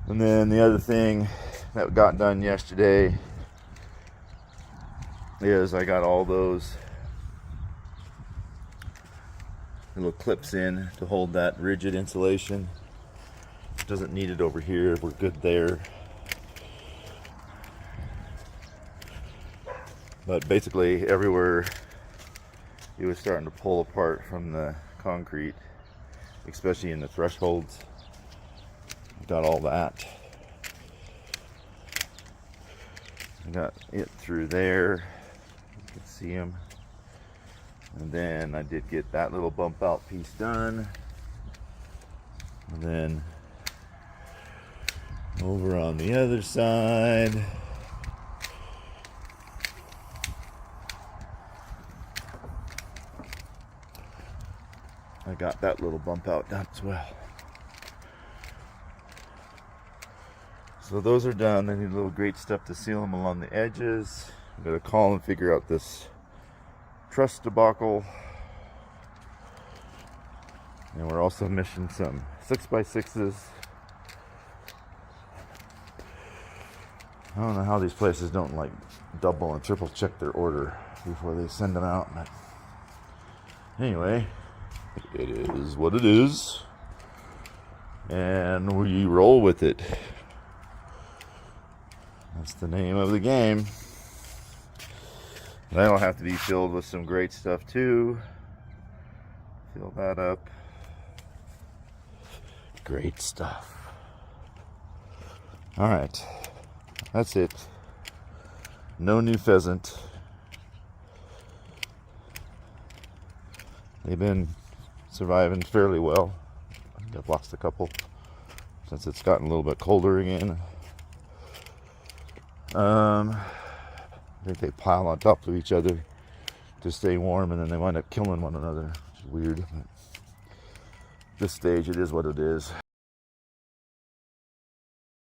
And then the other thing that got done yesterday is I got all those little clips in to hold that rigid insulation. Doesn't need it over here, we're good there. But basically everywhere it was starting to pull apart from the concrete, especially in the thresholds. Got all that. I got it through there. You can see them. And then I did get that little bump out piece done. And then over on the other side, I got that little bump out done as well. So those are done. I need a little great stuff to seal them along the edges. I'm gonna call and figure out this truss debacle. And we're also missing some 6x6s. I don't know how these places don't like double and triple check their order before they send them out. But anyway, it is what it is. And we roll with it. That's the name of the game. That'll have to be filled with some great stuff too. Fill that up. Great stuff. All right, that's it. No new pheasant. They've been surviving fairly well. I've lost a couple since it's gotten a little bit colder again. I think they pile on top of each other to stay warm, and then they wind up killing one another, which is weird. But at this stage, it is what it is.